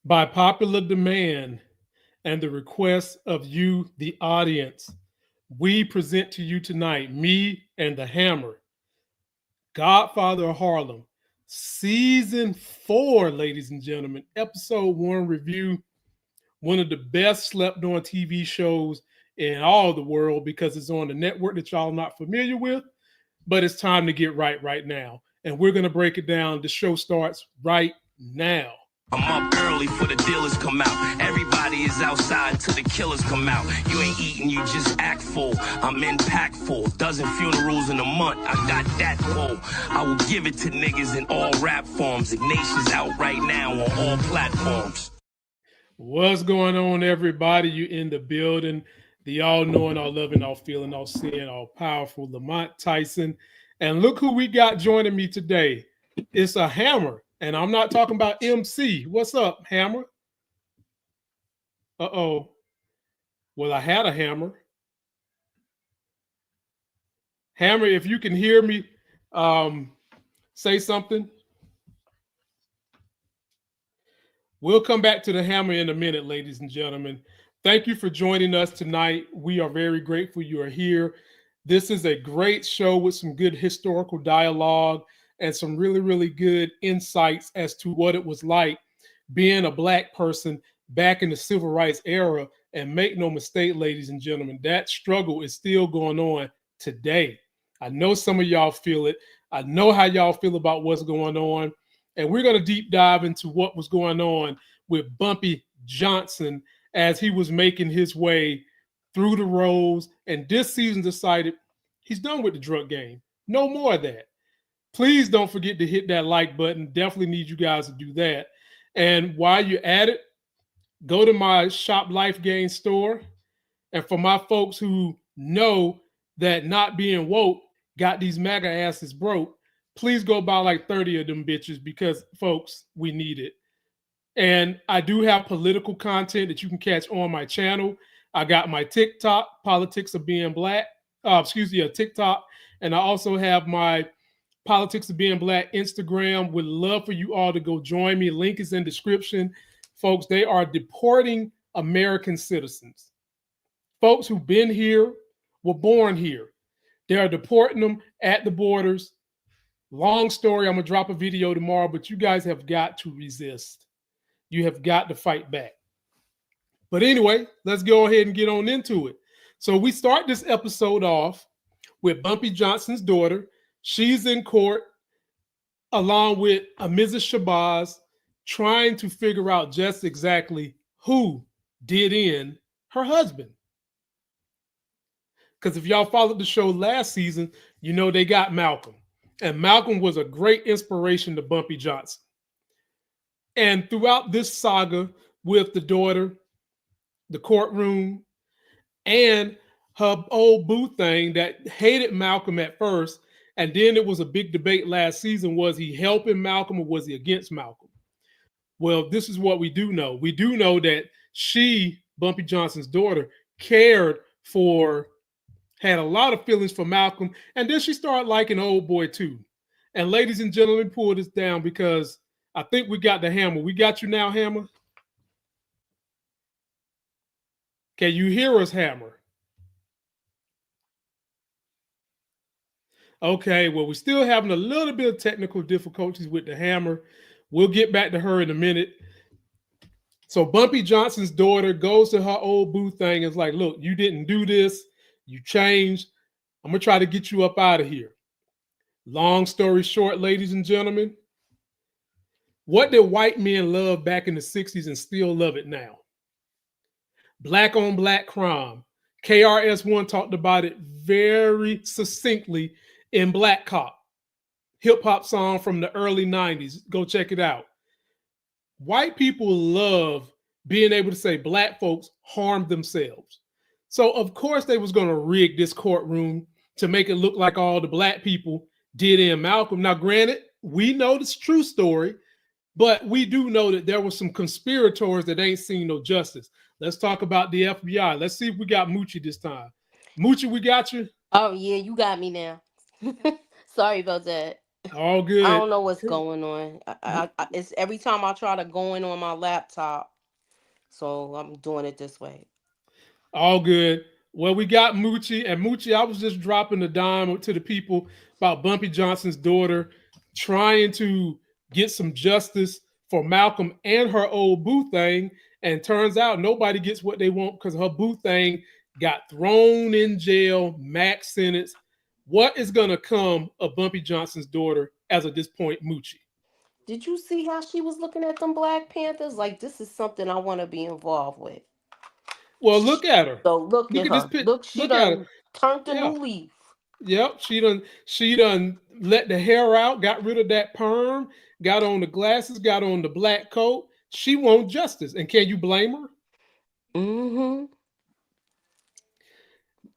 By popular demand and the request of you, the audience, we present to you tonight, me and the Hammer, Godfather of Harlem, Season 4, ladies and gentlemen, Episode 1 review, one of the best slept on TV shows in all the world because it's on the network that y'all not familiar with, but it's time to get right now. And we're going to break it down. The show starts right now. I'm up early for the dealers come out. Everybody is outside till the killers come out. You ain't eating, you just act full. I'm impactful. Dozen funerals in a month. I got that pull. I will give it to niggas in all rap forms. Ignatius out right now on all platforms. What's going on, everybody? You in the building. The all-knowing, all-loving, all-feeling, all-seeing, all-powerful Lamont Tyson. And look who we got joining me today. It's a Hammer. And I'm not talking about MC. What's up, Hammer? Uh-oh. Well, I had a Hammer. Hammer, if you can hear me, say something. We'll come back to the Hammer in a minute, ladies and gentlemen. Thank you for joining us tonight. We are very grateful you are here. This is a great show with some good historical dialogue and some really, really good insights as to what it was like being a Black person back in the civil rights era. And make no mistake, ladies and gentlemen, that struggle is still going on today. I know some of y'all feel it. I know how y'all feel about what's going on. And we're going to deep dive into what was going on with Bumpy Johnson as he was making his way through the roles. And this season decided he's done with the drug game. No more of that. Please don't forget to hit that like button. Definitely need you guys to do that. And while you're at it, go to my Shop Life Gain store. And for my folks who know that not being woke got these MAGA asses broke, please go buy like 30 of them bitches because, folks, we need it. And I do have political content that you can catch on my channel. I got my TikTok, Politics of Being Black, TikTok. And I also have my Politics of Being Black Instagram. Would love for you all to go join me. Link is in description. Folks, they are deporting American citizens. Folks who've been here, were born here. They are deporting them at the borders. Long story, I'm going to drop a video tomorrow, but you guys have got to resist. You have got to fight back. But anyway, let's go ahead and get on into it. So we start this episode off with Bumpy Johnson's daughter. She's in court along with a Mrs. Shabazz trying to figure out just exactly who did in her husband. Because if y'all followed the show last season, you know they got Malcolm. And Malcolm was a great inspiration to Bumpy Johnson. And throughout this saga with the daughter, the courtroom, and her old boo thing that hated Malcolm at first, and then it was a big debate last season. Was he helping Malcolm or was he against Malcolm? Well, this is what we do know. We do know that she, Bumpy Johnson's daughter, had a lot of feelings for Malcolm. And then she started liking old boy too. And ladies and gentlemen, pull this down because I think we got the Hammer. We got you now, Hammer. Can you hear us, Hammer? Okay, well, we're still having a little bit of technical difficulties with the Hammer. We'll get back to her in a minute. So Bumpy Johnson's daughter goes to her old boo thing and is like, look, you didn't do this. You changed. I'm going to try to get you up out of here. Long story short, ladies and gentlemen, what did white men love back in the 60s and still love it now? Black on black crime. KRS-One talked about it very succinctly in Black Cop, hip-hop song from the early 90s. Go check it out. White people love being able to say black folks harmed themselves. So, of course, they was going to rig this courtroom to make it look like all the black people did in Malcolm. Now, granted, we know this true story, but we do know that there were some conspirators that ain't seen no justice. Let's talk about the FBI. Let's see if we got Moochie this time. Moochie, we got you? Oh, yeah, you got me now. Sorry about that. All I good. don't know what's going on. It's every time I try to go in on my laptop, so I'm doing it this way. All good. Well, we got Moochie, and Moochie, I was just dropping the dime to the people about Bumpy Johnson's daughter trying to get some justice for Malcolm and her old boo thing. And turns out nobody gets what they want because her boo thing got thrown in jail, max sentence. What is going to come of Bumpy Johnson's daughter as of this point, Moochie? Did you see how she was looking at them Black Panthers? Like this is something I want to be involved with. Well, look at her. So look Look at at this her. pit. Look, she Look at her. done turned a Yeah. new leaf. Yep, she done let the hair out, got rid of that perm, got on the glasses, got on the black coat. She wants justice. And can you blame her? Mm-hmm.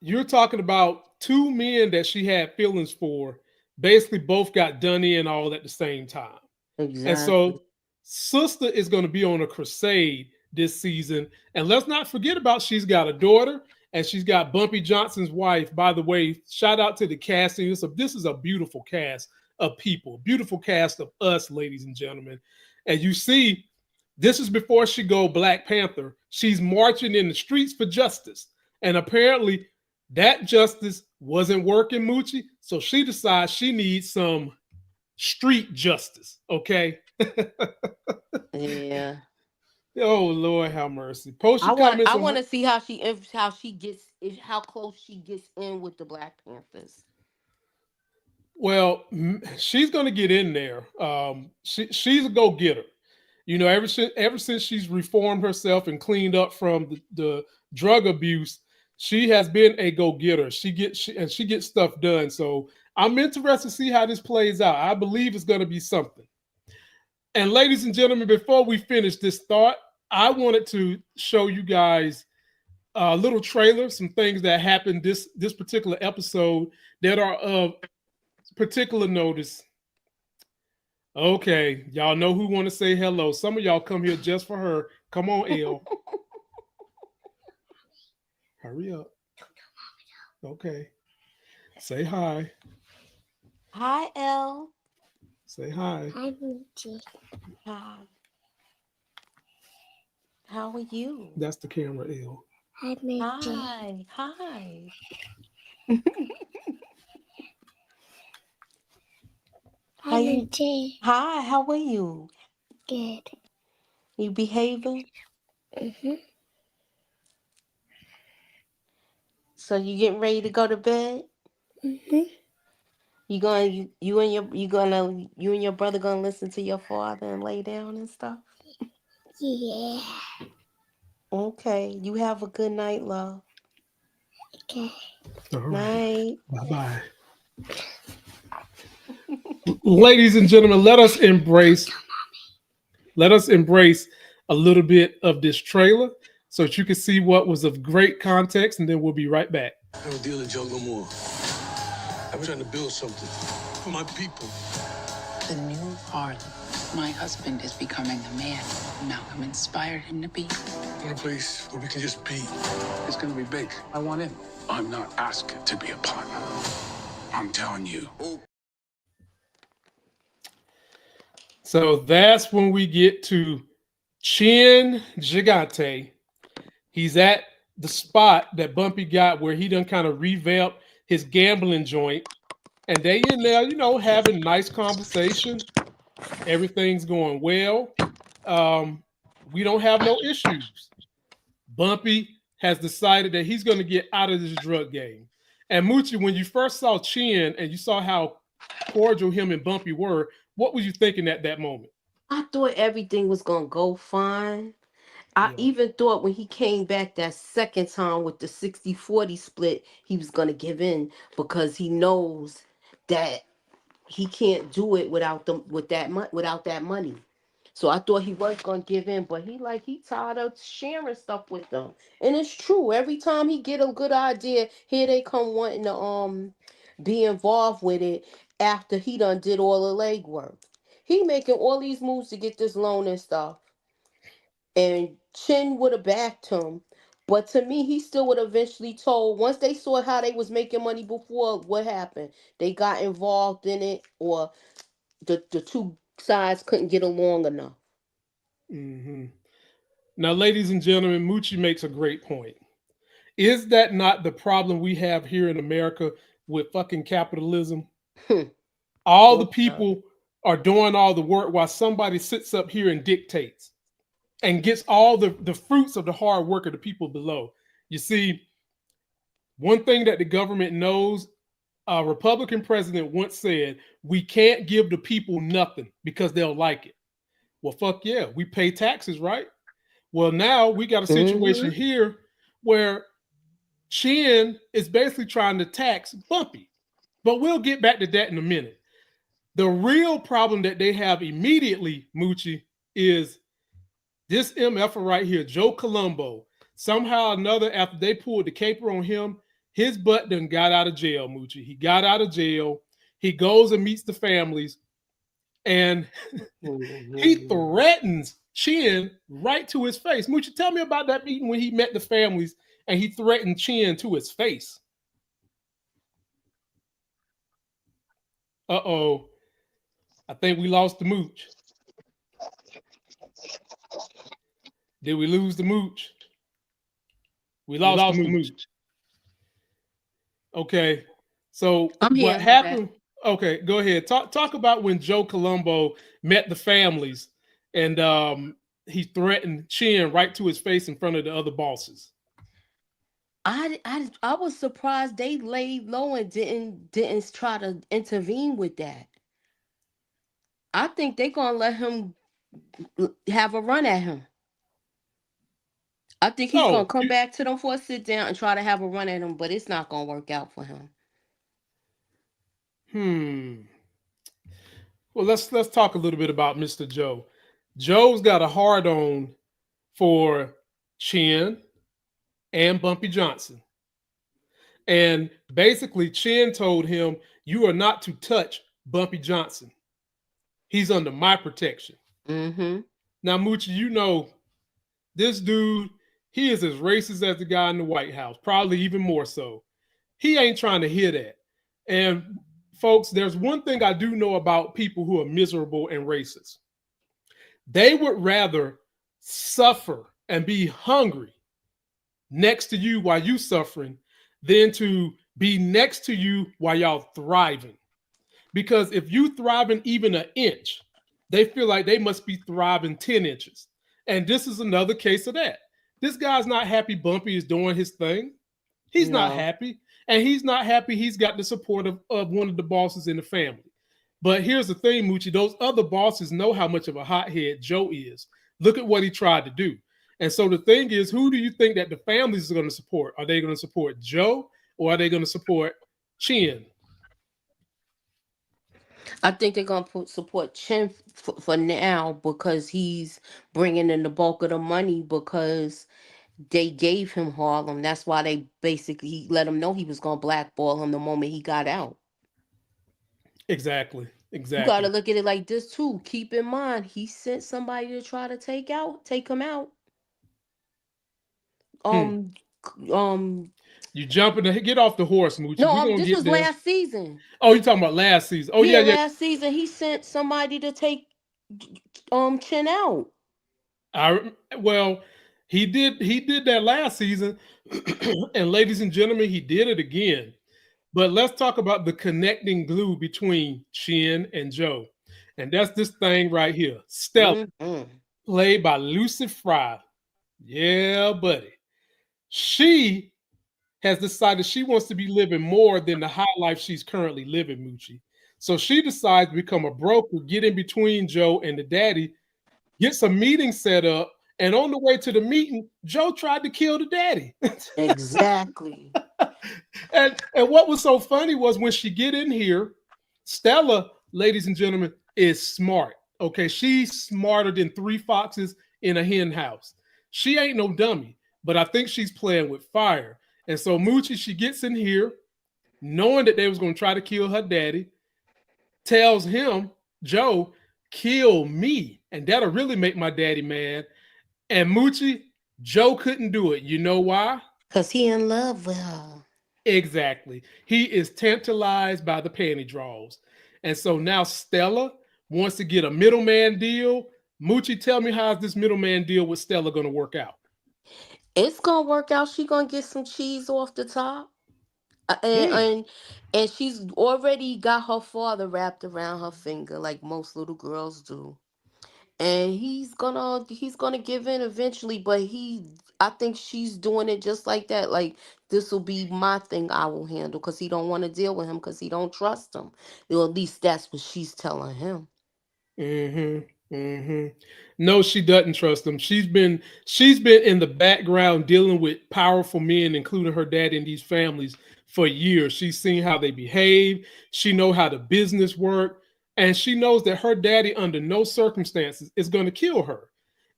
You're talking about two men that she had feelings for, basically both got done in all at the same time. And Exactly. so, Sister is going to be on a crusade this season. And let's not forget about she's got a daughter and she's got Bumpy Johnson's wife. By the way, shout out to the casting. This is a beautiful cast of people, beautiful cast of us, ladies and gentlemen. And you see, this is before she go Black Panther. She's marching in the streets for justice. And apparently that justice wasn't working, Moochie. So she decides she needs some street justice. Okay. Yeah. Oh Lord, have mercy. Post I your want. comments I on want her. to see how she gets how close she gets in with the Black Panthers. Well, she's gonna get in there. She's a go getter. You know, ever since she's reformed herself and cleaned up from the drug abuse, she has been a go getter. She gets stuff done. So I'm interested to see how this plays out. I believe it's gonna be something. And ladies and gentlemen, before we finish this thought, I wanted to show you guys a little trailer, some things that happened this particular episode that are of particular notice. Okay, y'all know who want to say hello. Some of y'all come here just for her. Come on, L. Hurry up. Okay. Say hi. Hi, Elle. Say hi. Hi, Moochie. Hi. How are you? That's the camera, L. Hi, Moochie. Hi. Hi. Hi, How you? Moochie. Hi. How are you? Good. You behaving? Mm-hmm. So you getting ready to go to bed? Mm-hmm. You and your brother gonna listen to your father and lay down and stuff? Yeah. Okay. You have a good night, love. Okay. All right. Night. Bye-bye. Ladies and gentlemen, let us embrace a little bit of this trailer so that you can see what was of great context, and then we'll be right back. I don't deal in junk no more. I'm trying to build something for my people. The new Harlem. My husband is becoming the man Malcolm inspired him to be. I want a place where we can just be. It's gonna be big. I want in. I'm not asking to be a partner. I'm telling you. So that's when we get to Chin Gigante. He's at the spot that Bumpy got where he done kind of revamped his gambling joint. And they in there, having nice conversation. Everything's going well. We don't have no issues. Bumpy has decided that he's going to get out of this drug game. And Moochie, when you first saw Chin and you saw how cordial him and Bumpy were, what was you thinking at that moment? I thought everything was gonna go fine. I Yeah. even thought when he came back that second time with the 60-40 split, he was gonna give in because he knows that he can't do it without them without that money. So I thought he was gonna give in, but he tired of sharing stuff with them. And it's true. Every time he get a good idea, here they come wanting to be involved with it after he done did all the legwork. He making all these moves to get this loan and stuff. And Chin would have backed him, But to me, he still would eventually told, once they saw how they was making money before, what happened? They got involved in it, or the two sides couldn't get along enough. Hmm. Now, ladies and gentlemen, Moochie makes a great point. Is that not the problem we have here in America with fucking capitalism? All the people are doing all the work while somebody sits up here and dictates and gets all the fruits of the hard work of the people below. You see, one thing that the government knows, a Republican president once said, we can't give the people nothing because they'll like it. Well, fuck yeah, we pay taxes, right? Well, now we got a situation here where Chin is basically trying to tax Bumpy. But we'll get back to that in a minute. The real problem that they have immediately, Moochie, is this MF right here, Joe Colombo. Somehow or another, after they pulled the caper on him, his butt done got out of jail, Moochie. He got out of jail. He goes and meets the families, and he threatens Chin right to his face. Moochie, tell me about that meeting when he met the families and he threatened Chin to his face. Uh-oh. I think we lost the Mooch. Did we lose the Mooch? We lost the Mooch. Okay. So what happened? Okay, go ahead. Talk about when Joe Colombo met the families and he threatened Chin right to his face in front of the other bosses. I was surprised they laid low and didn't try to intervene with that. I think they're gonna let him have a run at him. I think he's gonna come back to them for a sit down and try to have a run at him, but it's not gonna work out for him. Well, let's talk a little bit about Mr. Joe. Joe's got a hard on for Chin and Bumpy Johnson. And basically, Chin told him, you are not to touch Bumpy Johnson. He's under my protection. Now, Moochie, you know, this dude, he is as racist as the guy in the White House, probably even more so. He ain't trying to hear that. And folks, there's one thing I do know about people who are miserable and racist. They would rather suffer and be hungry next to you while you suffering than to be next to you while y'all thriving. Because if you thriving even an inch, they feel like they must be thriving 10 inches. And this is another case of that. This guy's not happy Bumpy is doing his thing. He's not happy. And he's not happy he's got the support of one of the bosses in the family. But here's the thing, Moochie, those other bosses know how much of a hothead Joe is. Look at what he tried to do. And so the thing is, who do you think that the families are going to support? Are they going to support Joe or are they going to support Chin? I think they're going to support Chin for now because he's bringing in the bulk of the money because they gave him Harlem. That's why they basically let him know he was going to blackball him the moment he got out. Exactly. You got to look at it like this too. Keep in mind, he sent somebody to try to take him out. You jumping to get off the horse, Moochie. No, this was last season. Oh, you talking about last season? Oh, yeah. Last season he sent somebody to take Chin out. Well, he did that last season, and ladies and gentlemen, he did it again. But let's talk about the connecting glue between Chin and Joe, and that's this thing right here, Stella, played by Lucy Fry. Yeah, buddy. She has decided she wants to be living more than the high life she's currently living, Moochie. So she decides to become a broker, get in between Joe and the daddy, gets a meeting set up, and on the way to the meeting, Joe tried to kill the daddy. Exactly. and what was so funny was when she get in here, Stella, ladies and gentlemen, is smart. Okay, she's smarter than 3 foxes in a hen house. She ain't no dummy, but I think she's playing with fire. And so Moochie, she gets in here, knowing that they was going to try to kill her daddy, tells him, Joe, kill me, and that'll really make my daddy mad. And Moochie, Joe couldn't do it. You know why? Cause he in love with her. Exactly. He is tantalized by the panty draws. And so now Stella wants to get a middleman deal. Moochie, tell me how's this middleman deal with Stella going to work out? It's gonna work out. She gonna get some cheese off the top. Uh, and, Mm, and and she's already got her father wrapped around her finger like most little girls do. And he's gonna give in eventually, but I think she's doing it just like that. Like, this will be my thing, I will handle, because he don't want to deal with him because he don't trust him. Or at least that's what she's telling him. mm-hmm. Mm-hmm. No, she doesn't trust him. She's been in the background dealing with powerful men, including her dad in these families for years. She's seen how they behave. She know how the business work, and she knows that her daddy, under no circumstances, is going to kill her.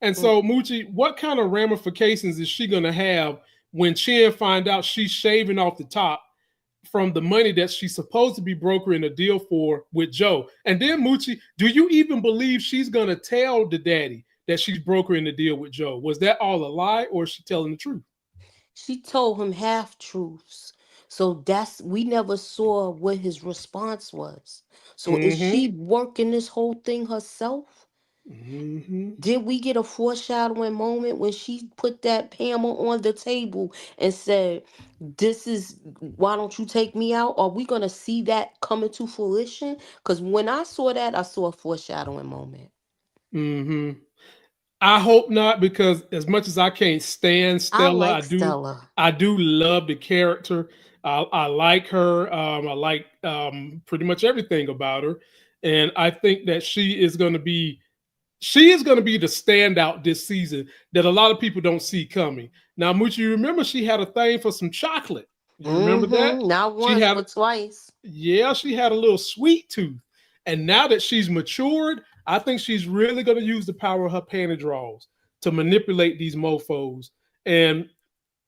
And Mm. so, Moochie, what kind of ramifications is she going to have when Chin find out she's shaving off the top from the money that she's supposed to be brokering a deal for with Joe? And then, Moochie, do you even believe she's gonna tell the daddy that she's brokering the deal with Joe? Was that all a lie, or is she telling the truth? She told him half truths. So we never saw what his response was. So is Mm-hmm. she working this whole thing herself? Mm-hmm. Did we get a foreshadowing moment when she put that hammer on the table and said, "This is why don't you take me out?" Are we gonna see that coming to fruition? Because when I saw that, I saw a foreshadowing moment. Mm-hmm. I hope not, because as much as I can't stand I Stella, like Stella. I do love the character. I like her. I like pretty much everything about her, and I think that she is going to be the standout this season that a lot of people don't see coming. Now, Moochie, you remember she had a thing for some chocolate. You remember that? Not She once, had, but twice. yeah, she had a little sweet tooth. And now that she's matured, I think she's really going to use the power of her panty draws to manipulate these mofos. And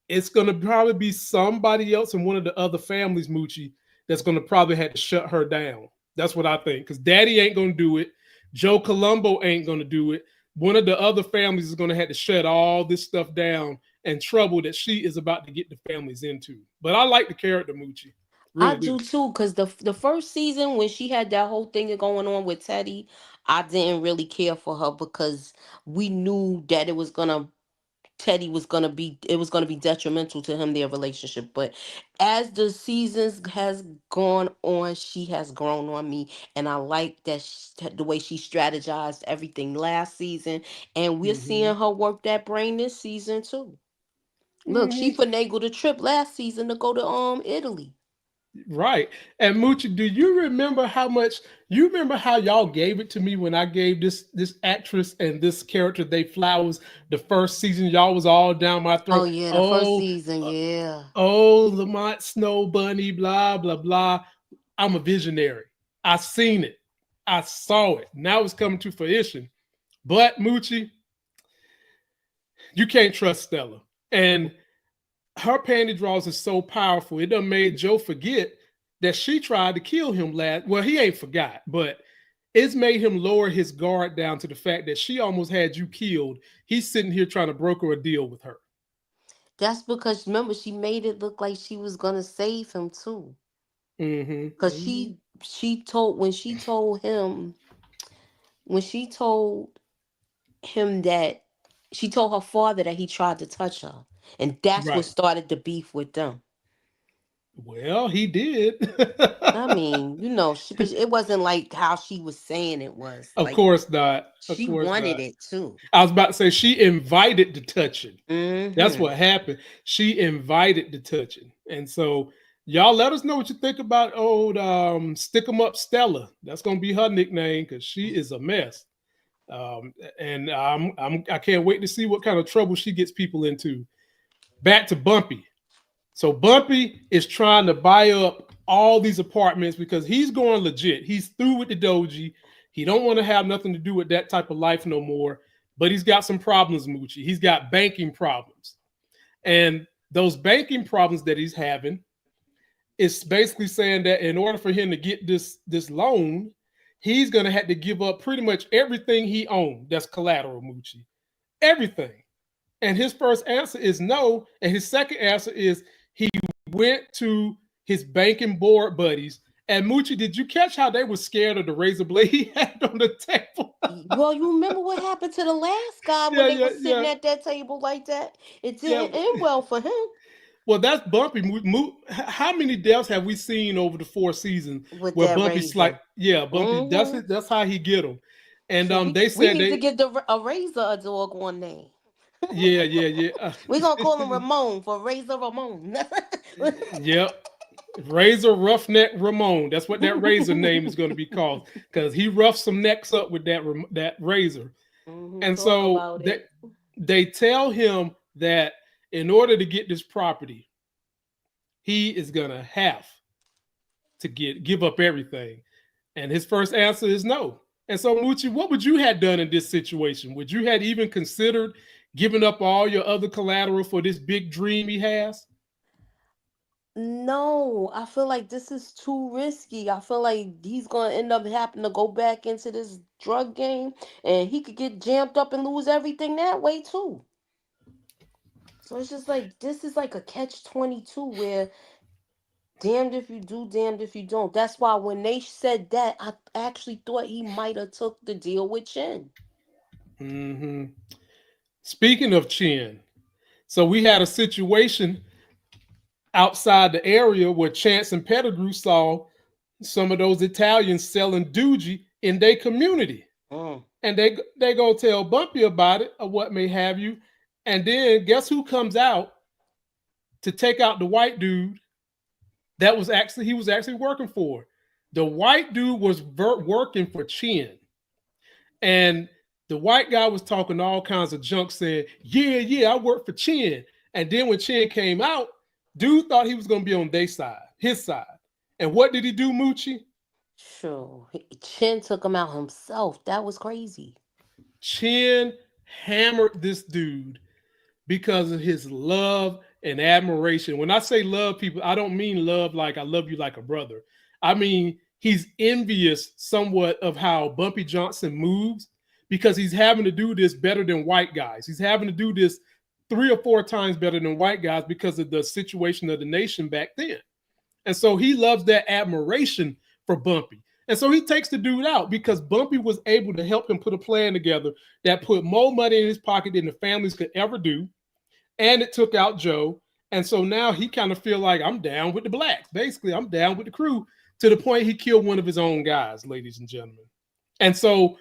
it's going to probably be somebody else in one of the other families, Moochie, that's going to probably have to shut her down. That's what I think. Because Daddy ain't going to do it. Joe Colombo ain't going to do it. One of the other families is going to have to shut all this stuff down and trouble that she is about to get the families into. But I like the character, Moochie. I Really do. do too, because the first season when she had that whole thing going on with Teddy, I didn't really care for her because we knew that Teddy was gonna be it was gonna be detrimental to him, their relationship. But as the seasons has gone on, she has grown on me, and I like the way she strategized everything last season, and we're Mm-hmm. seeing her work that brain this season too. Look, she Mm-hmm. finagled a trip last season to go to Italy. Right. And Moochie, do you remember how much you remember how y'all gave it to me when I gave this actress and this character they flowers the first season? Y'all was all down my Oh throat. yeah, the first Oh, season, yeah. oh, Lamont Snow Bunny, blah, blah, blah. I'm a visionary. I seen it. I saw it. Now it's coming to fruition. But Moochie, you can't trust Stella. And her panty draws is so powerful. It done made Joe forget that she tried to kill him last. Well, he ain't forgot, but it's made him lower his guard down to the fact that she almost had you killed. He's sitting here trying to broker a deal with her. That's because remember she made it look like she was gonna save him too. Mm-hmm. Cause Mm-hmm. when she told him that she told her father that he tried to touch her, and that's what Right. started the beef with them. Well, he did. I mean, but it wasn't like how she was saying it was. Of Like, course not. Of she course wanted not. it too. I was about to say she invited the touching. That's Mm-hmm. what happened. She invited the touching. And so y'all let us know what you think about old stick 'em up Stella. That's gonna be her nickname because she is a mess. And I can't wait to see what kind of trouble she gets people into. Back to Bumpy. So Bumpy is trying to buy up all these apartments because he's going legit. He's through with the doji. He don't want to have nothing to do with that type of life no more. But he's got some problems, Moochie. He's got banking problems. And those banking problems that he's having is basically saying that in order for him to get this loan, he's gonna have to give up pretty much everything he owned. That's collateral, Moochie. Everything. And his first answer is no. And his second answer is he went to his banking board buddies. And Moochie, did you catch how they were scared of the razor blade he had on the table? Well, you remember what happened to the last guy when Yeah, they yeah, were sitting yeah, at that table like that? It yeah. didn't end well for him. Well, that's Bumpy. How many deaths have we seen over the 4 seasons With where that Bumpy's like, razor. yeah, Bumpy. Mm-hmm. That's how he get them. And Sure, they we said need to they, give a razor a doggone name. yeah, yeah, yeah, We're gonna call him Ramon for Razor Ramon. yep. Razor Roughneck Ramon. That's what that razor name is going to be called because he roughed some necks up with that razor. And Talk so about it. they tell him that in order to get this property, he is gonna have to give up everything. And his first answer is no. And so, Moochie, what would you have done in this situation? Would you have even considered giving up all your other collateral for this big dream he has? No, I feel like this is too risky. I feel like he's gonna end up having to go back into this drug game, and he could get jammed up and lose everything that way too. So it's just like this is like a catch-22 where damned if you do, damned if you don't. That's why when they said that, I actually thought he might have took the deal with Chin. Mm-hmm. Speaking of Chin, so we had a situation outside the area where Chance and Pettigrew saw some of those Italians selling doogie in their community. And they go tell Bumpy about it or what may have you. And then guess who comes out to take out the white dude that was actually working for? The white dude was working for Chin. And the white guy was talking all kinds of junk saying, yeah, I work for Chin. And then when Chin came out, dude thought he was going to be on their side, his side. And what did he do, Moochie? Sure. Chin took him out himself. That was crazy. Chin hammered this dude because of his love and admiration. When I say love, people, I don't mean love like I love you like a brother. I mean, he's envious somewhat of how Bumpy Johnson moves because he's having to do this better than white guys. He's having to do this 3 or 4 times better than white guys because of the situation of the nation back then. And so he loves that admiration for Bumpy. And so he takes the dude out because Bumpy was able to help him put a plan together that put more money in his pocket than the families could ever do. And it took out Joe. And so now he kind of feel like I'm down with the blacks. Basically, I'm down with the crew to the point he killed one of his own guys, ladies and gentlemen. And so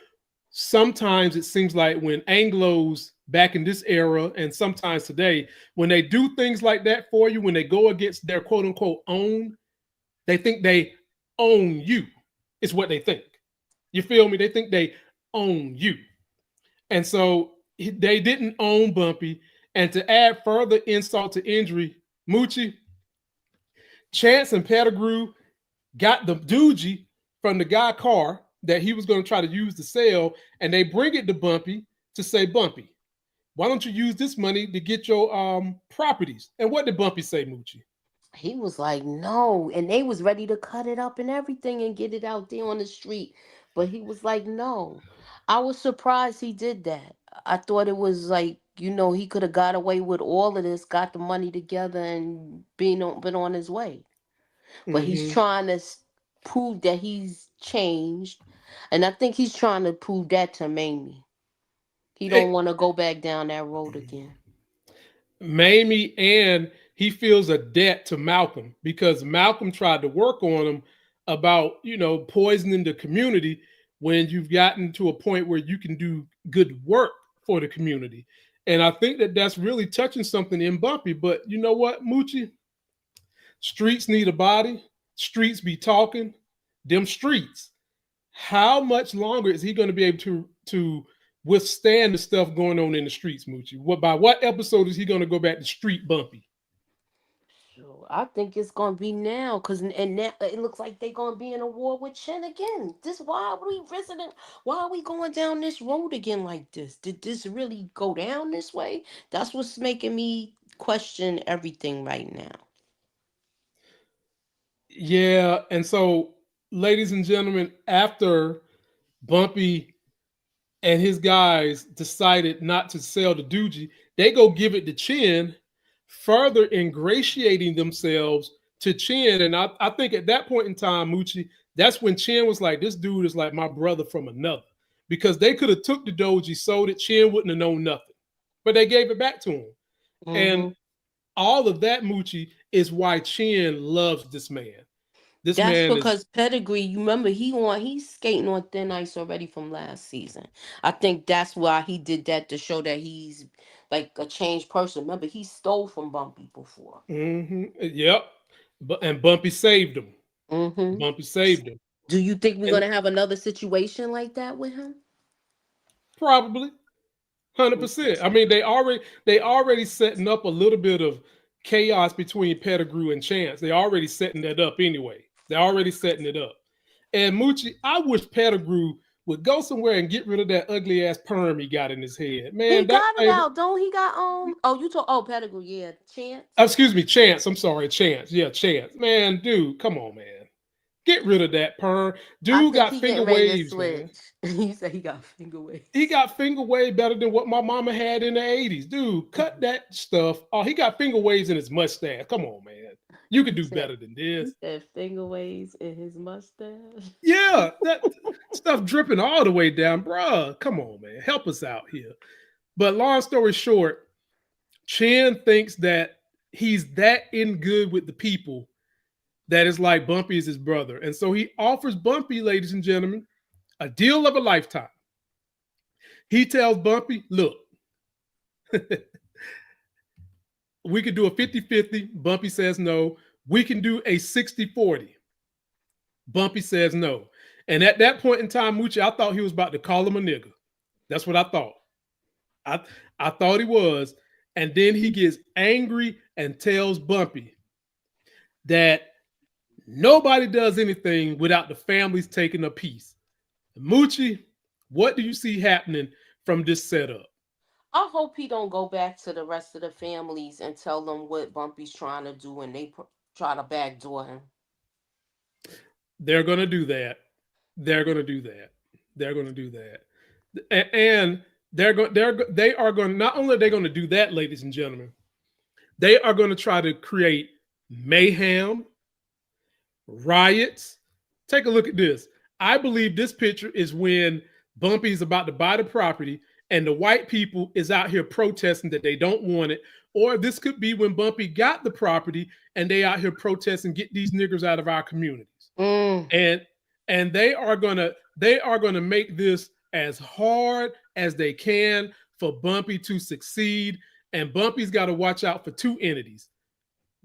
sometimes it seems like when Anglos back in this era and sometimes today, when they do things like that for you, when they go against their quote unquote own, they think they own you, is what they think. You feel me? They think they own you. And so they didn't own Bumpy. And to add further insult to injury, Moochie, Chance and Pettigrew got the doogie from the guy car that he was going to try to use to sell, and they bring it to Bumpy to say, Bumpy, why don't you use this money to get your properties? And what did Bumpy say, Moochie? He was like, no. And they was ready to cut it up and everything and get it out there on the street. But he was like, no. I was surprised he did that. I thought it was like, he could have got away with all of this, got the money together and been on his way. But he's trying to prove that he's changed. And I think he's trying to prove that to Mamie. He don't want to go back down that road again. Mamie, and he feels a debt to Malcolm because Malcolm tried to work on him about, poisoning the community when you've gotten to a point where you can do good work for the community. And I think that that's really touching something in Bumpy. But you know what, Moochie? Streets need a body. Streets be talking. Them streets. How much longer is he going to be able to withstand the stuff going on in the streets, Moochie? By what episode is he going to go back to street Bumpy? Sure. I think it's gonna be now, and now it looks like they're gonna be in a war with Chin again. Why are we visiting? Why are we going down this road again like this? Did this really go down this way? That's what's making me question everything right now. Yeah, and so, ladies and gentlemen, after Bumpy and his guys decided not to sell the doogie. They go give it to Chin, further ingratiating themselves to Chin. And I think at that point in time, Moochie, that's when Chin was like, this dude is like my brother from another. Because they could have took the doji, sold it, Chin wouldn't have known nothing. But they gave it back to him. And all of that, Moochie, is why Chin loves this man. This That's man is because Pedigree, you remember he's skating on thin ice already from last season. I think that's why he did that, to show that he's like a changed person. Remember, he stole from Bumpy before. Yep. And Bumpy saved him. Bumpy saved him. Do you think we're And gonna have another situation like that with him? probably 100%. I mean, they already setting up a little bit of chaos between Pettigrew and Chance. They already setting that up anyway. They're already setting it up. And Moochie, I wish Pettigrew would go somewhere and get rid of that ugly ass perm he got in his head. Man, He got it out, don't he? Got Pedigree, yeah, Chance. Excuse me, Chance. I'm sorry, Chance. Yeah, Chance. Man, dude, come on, man. Get rid of that perm. Dude got finger waves, man. You said he got finger waves. He got finger wave better than what my mama had in the 80s. Dude, cut that stuff. Oh, he got finger waves in his mustache. Come on, man. You could do better than this. He said finger waves in his mustache. Yeah, that stuff dripping all the way down. Bruh, come on, man. Help us out here. But long story short, Chin thinks that he's that in good with the people that is like Bumpy is his brother. And so he offers Bumpy, ladies and gentlemen, a deal of a lifetime. He tells Bumpy, look, we could do a 50-50. Bumpy says no. We can do a 60-40. Bumpy says no. And at that point in time, Moochie, I thought he was about to call him a nigga. That's what I thought. I thought he was. And then he gets angry and tells Bumpy that nobody does anything without the families taking a piece. Moochie, what do you see happening from this setup? I hope he don't go back to the rest of the families and tell them what Bumpy's trying to do, and they try to backdoor him. They're going to do that. They're going to do that. They're going to do that. And they are going, not only are they going to do that, ladies and gentlemen, they are going to try to create mayhem, riots. Take a look at this. I believe this picture is when Bumpy's about to buy the property and the white people is out here protesting that they don't want it. Or this could be when Bumpy got the property and they out here protesting, get these niggers out of our communities. And they are gonna make this as hard as they can for Bumpy to succeed. And Bumpy's got to watch out for two entities.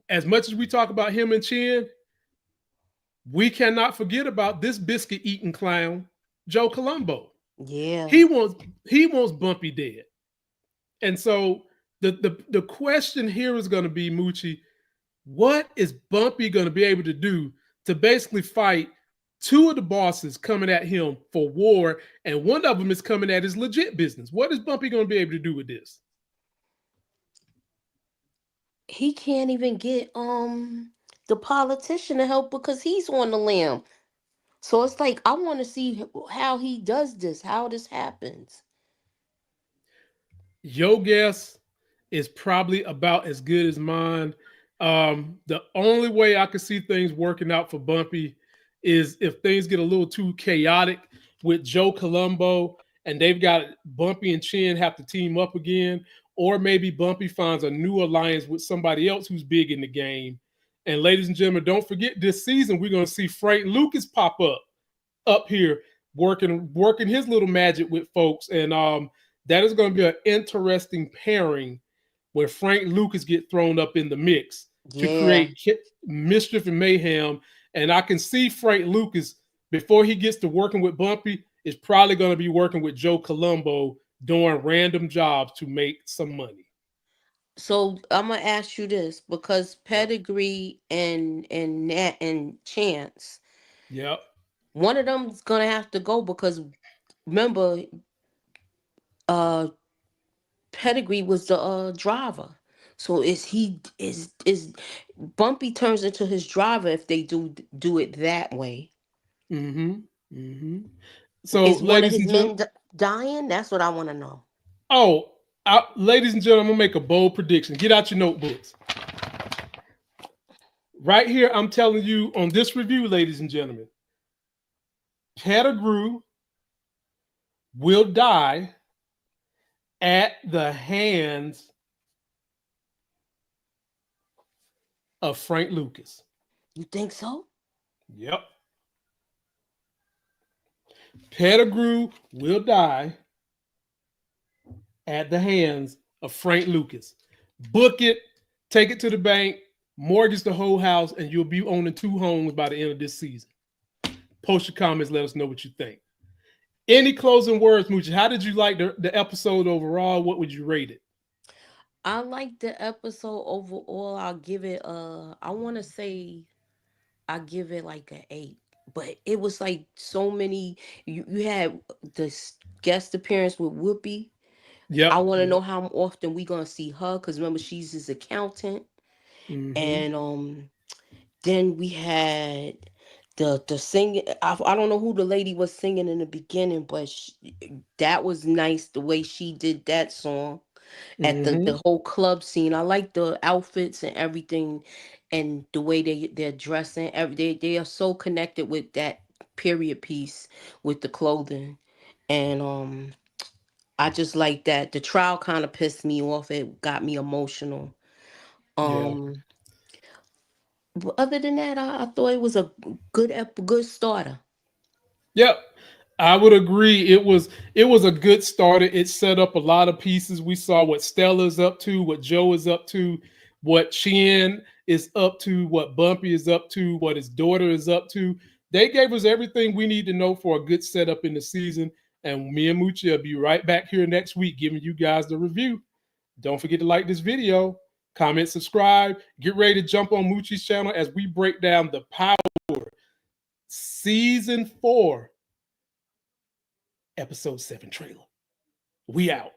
As much as we talk about him and Chin, we cannot forget about this biscuit eating clown, Joe Colombo. Yeah. He wants Bumpy dead. And so the question here is going to be, Moochie, what is Bumpy going to be able to do to basically fight two of the bosses coming at him for war, and one of them is coming at his legit business? What is Bumpy going to be able to do with this? He can't even get the politician to help because he's on the lam. So it's like, I want to see how he does this, how this happens. Your guess is probably about as good as mine. The only way I could see things working out for Bumpy is if things get a little too chaotic with Joe Colombo and they've got Bumpy and Chin have to team up again, or maybe Bumpy finds a new alliance with somebody else who's big in the game. And ladies and gentlemen, don't forget this season, we're going to see Frank Lucas pop up here working his little magic with folks. And that is going to be an interesting pairing where Frank Lucas get thrown up in the mix to create mischief and mayhem. And I can see Frank Lucas, before he gets to working with Bumpy, is probably going to be working with Joe Colombo doing random jobs to make some money. So I'm gonna ask you this, because Pedigree and Chance, yep, one of them's gonna have to go, because remember, Pedigree was the driver. So is Bumpy turns into his driver if they do it that way? So, ladies and gentlemen, dying? That's what I want to know. Oh, ladies and gentlemen, I'm gonna make a bold prediction. Get out your notebooks. Right here, I'm telling you on this review, ladies and gentlemen, Pettigrew will die at the hands of Frank Lucas. You think so? Yep. Pettigrew will die at the hands of Frank Lucas. Book it, take it to the bank, mortgage the whole house, and you'll be owning 2 homes by the end of this season. Post your comments, let us know what you think. Any closing words, Moochie? How did you like the episode overall? What would you rate it? I like the episode overall. I'll give it I want to say I give it like an 8. But it was like so many. You had this guest appearance with Whoopi. Yep. I want to know how often we gonna see her, because remember she's his accountant. And then we had the singing. I don't know who the lady was singing in the beginning, but that was nice the way she did that song at the whole club scene. I like the outfits and everything, and the way they're dressing. They are so connected with that period piece with the clothing, and I just like that. The trial kind of pissed me off. It got me emotional. Yeah. But other than that, I thought it was a good starter. Yep. I would agree. It was a good starter. It set up a lot of pieces. We saw what Stella's up to, what Joe is up to, what Chin is up to, what Bumpy is up to, what his daughter is up to. They gave us everything we need to know for a good setup in the season. And me and Moochie will be right back here next week giving you guys the review. Don't forget to like this video, comment, subscribe. Get ready to jump on Moochie's channel as we break down the Power Season 4, Episode 7 trailer. We out.